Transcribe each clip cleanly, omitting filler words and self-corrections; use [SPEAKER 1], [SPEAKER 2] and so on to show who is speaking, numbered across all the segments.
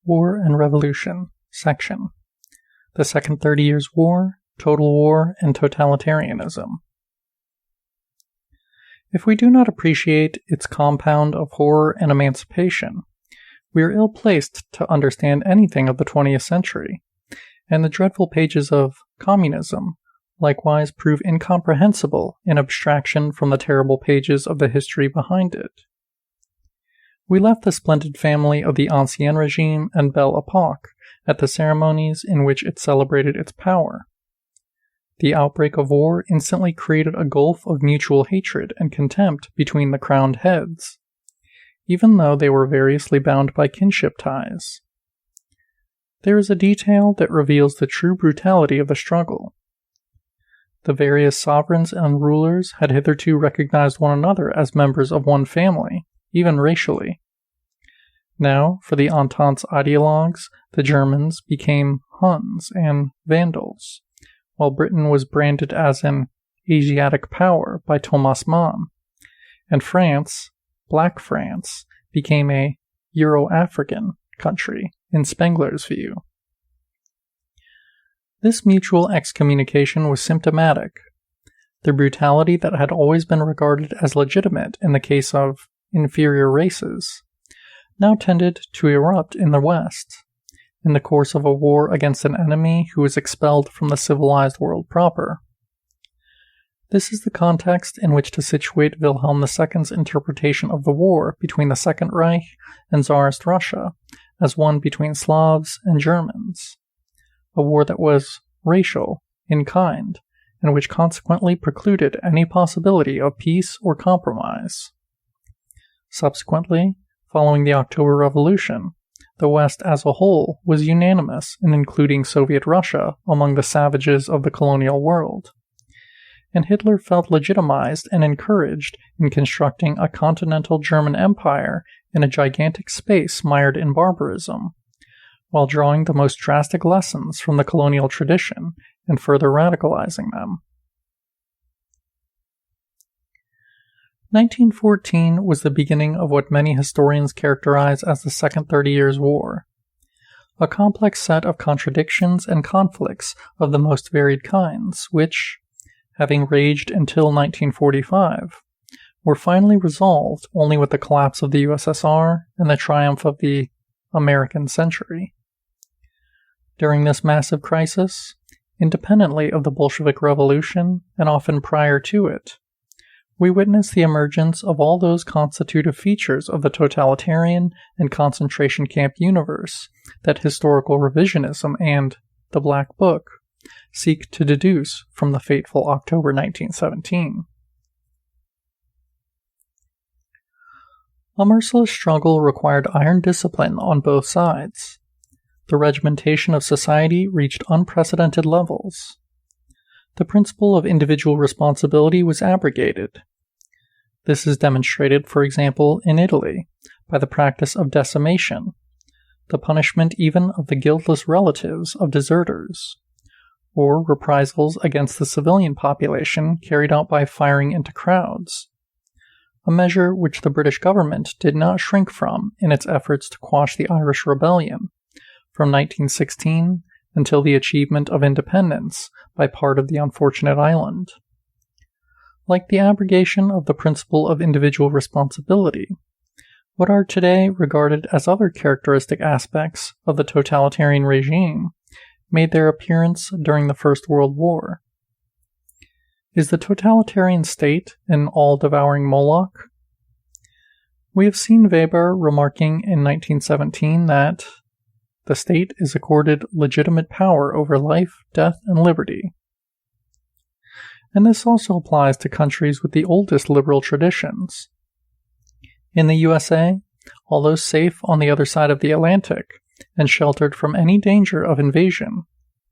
[SPEAKER 1] War and Revolution, section. The Second 30 Years' War, Total War, and Totalitarianism. If we do not appreciate its compound of horror and emancipation, we are ill-placed to understand anything of the 20th century, and the dreadful pages of communism likewise prove incomprehensible in abstraction from the terrible pages of the history behind it. We left the splendid family of the Ancien Regime and Belle Epoque at the ceremonies in which it celebrated its power. The outbreak of war instantly created a gulf of mutual hatred and contempt between the crowned heads, even though they were variously bound by kinship ties. There is a detail that reveals the true brutality of the struggle. The various sovereigns and rulers had hitherto recognized one another as members of one family, even racially. Now, for the Entente's ideologues, the Germans became Huns and Vandals, while Britain was branded as an Asiatic power by Thomas Mann, and France, Black France, became a Euro-African country in Spengler's view. This mutual excommunication was symptomatic. The brutality that had always been regarded as legitimate in the case of inferior races now tended to erupt in the West, in the course of a war against an enemy who was expelled from the civilized world proper. This is the context in which to situate Wilhelm II's interpretation of the war between the Second Reich and Tsarist Russia as one between Slavs and Germans, a war that was racial in kind, and which consequently precluded any possibility of peace or compromise. Subsequently, following the October Revolution, the West as a whole was unanimous in including Soviet Russia among the savages of the colonial world, and Hitler felt legitimized and encouraged in constructing a continental German empire in a gigantic space mired in barbarism, while drawing the most drastic lessons from the colonial tradition and further radicalizing them. 1914 was the beginning of what many historians characterize as the Second 30 Years' War, a complex set of contradictions and conflicts of the most varied kinds, which, having raged until 1945, were finally resolved only with the collapse of the USSR and the triumph of the American century. During this massive crisis, independently of the Bolshevik Revolution and often prior to it, we witness the emergence of all those constitutive features of the totalitarian and concentration camp universe that historical revisionism and the Black Book seek to deduce from the fateful October 1917. A merciless struggle required iron discipline on both sides. The regimentation of society reached unprecedented levels. The principle of individual responsibility was abrogated. This is demonstrated, for example, in Italy, by the practice of decimation, the punishment even of the guiltless relatives of deserters, or reprisals against the civilian population carried out by firing into crowds, a measure which the British government did not shrink from in its efforts to quash the Irish Rebellion from 1916 until the achievement of independence by part of the unfortunate island. Like the abrogation of the principle of individual responsibility, what are today regarded as other characteristic aspects of the totalitarian regime made their appearance during the First World War. Is the totalitarian state an all-devouring Moloch? We have seen Weber remarking in 1917 that the state is accorded legitimate power over life, death, and liberty. And this also applies to countries with the oldest liberal traditions. In the USA, although safe on the other side of the Atlantic and sheltered from any danger of invasion,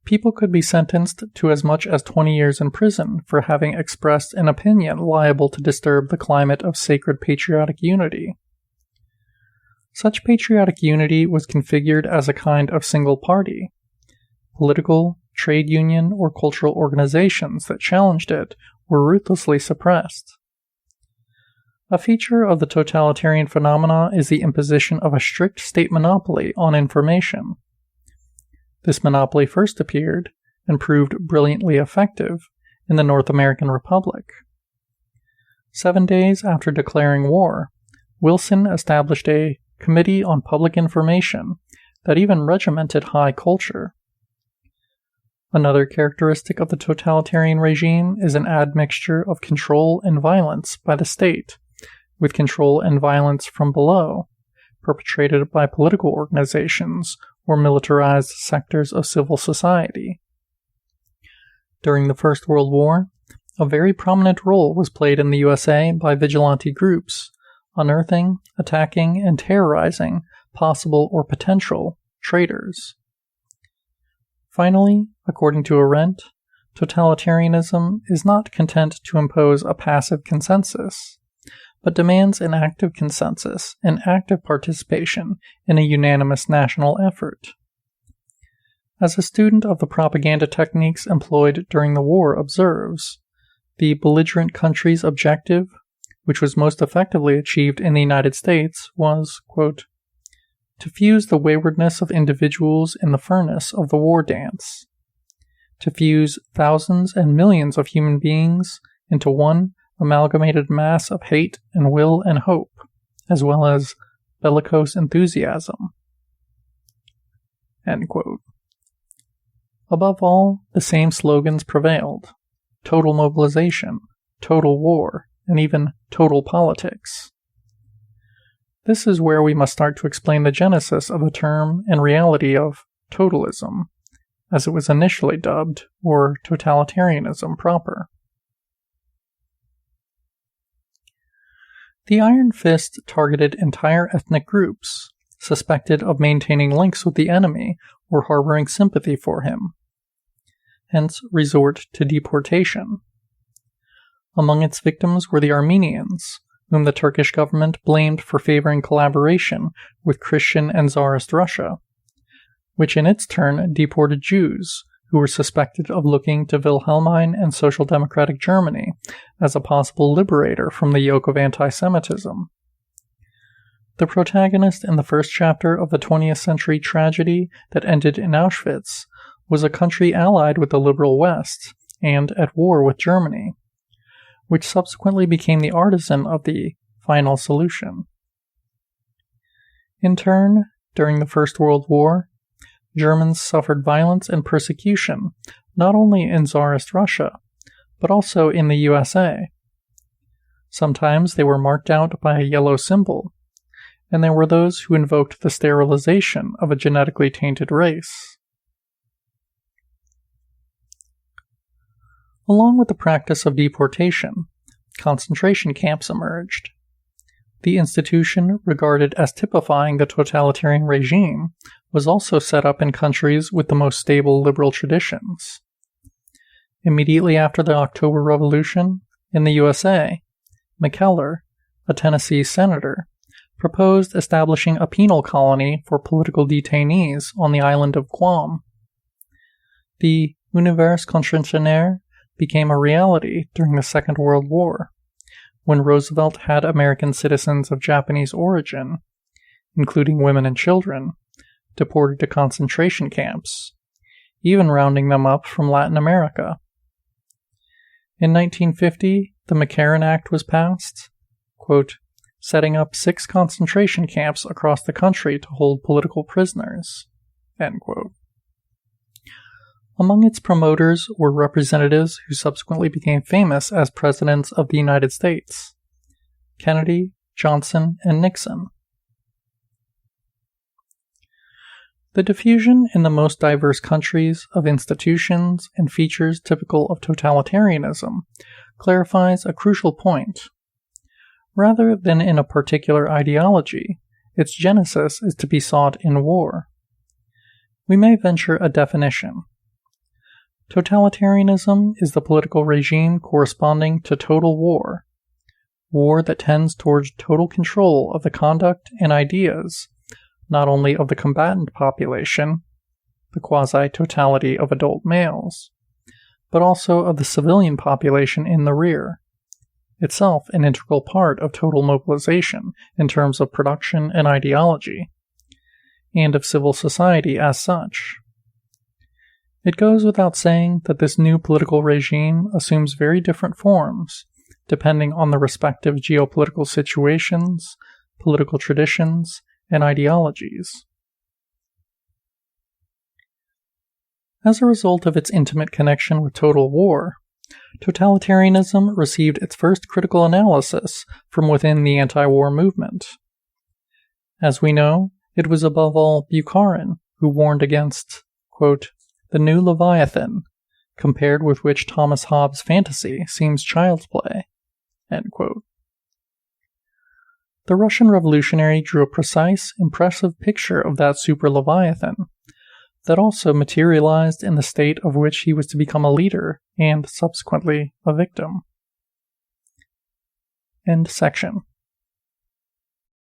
[SPEAKER 1] people could be sentenced to as much as 20 years in prison for having expressed an opinion liable to disturb the climate of sacred patriotic unity. Such patriotic unity was configured as a kind of single party. Political, trade union, or cultural organizations that challenged it were ruthlessly suppressed. A feature of the totalitarian phenomena is the imposition of a strict state monopoly on information. This monopoly first appeared, and proved brilliantly effective, in the North American Republic. 7 days after declaring war, Wilson established a Committee on Public Information that even regimented high culture. Another characteristic of the totalitarian regime is an admixture of control and violence by the state, with control and violence from below, perpetrated by political organizations or militarized sectors of civil society. During the First World War, a very prominent role was played in the USA by vigilante groups, unearthing, attacking, and terrorizing possible or potential traitors. Finally, according to Arendt, totalitarianism is not content to impose a passive consensus, but demands an active consensus and active participation in a unanimous national effort. As a student of the propaganda techniques employed during the war observes, the belligerent country's objective, which was most effectively achieved in the United States, was, quote, to fuse the waywardness of individuals in the furnace of the war dance, to fuse thousands and millions of human beings into one amalgamated mass of hate and will and hope, as well as bellicose enthusiasm. End quote. Above all, the same slogans prevailed: total mobilization, total war, and even total politics. This is where we must start to explain the genesis of the term and reality of totalism, as it was initially dubbed, or totalitarianism proper. The Iron Fist targeted entire ethnic groups, suspected of maintaining links with the enemy or harboring sympathy for him, hence resort to deportation. Among its victims were the Armenians, whom the Turkish government blamed for favoring collaboration with Christian and Tsarist Russia, which in its turn deported Jews, who were suspected of looking to Wilhelmine and Social Democratic Germany as a possible liberator from the yoke of anti-Semitism. The protagonist in the first chapter of the 20th century tragedy that ended in Auschwitz was a country allied with the liberal West and at war with Germany, which subsequently became the artisan of the final solution. In turn, during the First World War, Germans suffered violence and persecution not only in Tsarist Russia, but also in the USA. Sometimes they were marked out by a yellow symbol, and there were those who invoked the sterilization of a genetically tainted race. Along with the practice of deportation, concentration camps emerged. The institution, regarded as typifying the totalitarian regime, was also set up in countries with the most stable liberal traditions. Immediately after the October Revolution, in the USA, McKellar, a Tennessee senator, proposed establishing a penal colony for political detainees on the island of Guam. The Univers Contractionnaire became a reality during the Second World War, when Roosevelt had American citizens of Japanese origin, including women and children, deported to concentration camps, even rounding them up from Latin America. In 1950, the McCarran Act was passed, quote, setting up 6 concentration camps across the country to hold political prisoners, end quote. Among its promoters were representatives who subsequently became famous as presidents of the United States: Kennedy, Johnson, and Nixon. The diffusion in the most diverse countries of institutions and features typical of totalitarianism clarifies a crucial point. Rather than in a particular ideology, its genesis is to be sought in war. We may venture a definition. Totalitarianism is the political regime corresponding to total war, war that tends towards total control of the conduct and ideas, not only of the combatant population, the quasi-totality of adult males, but also of the civilian population in the rear, itself an integral part of total mobilization in terms of production and ideology, and of civil society as such. It goes without saying that this new political regime assumes very different forms, depending on the respective geopolitical situations, political traditions, and ideologies. As a result of its intimate connection with total war, totalitarianism received its first critical analysis from within the anti-war movement. As we know, it was above all Bukharin who warned against, quote, the new Leviathan, compared with which Thomas Hobbes' fantasy seems child's play, end quote. The Russian revolutionary drew a precise, impressive picture of that super Leviathan, that also materialized in the state of which he was to become a leader and, subsequently, a victim. End section.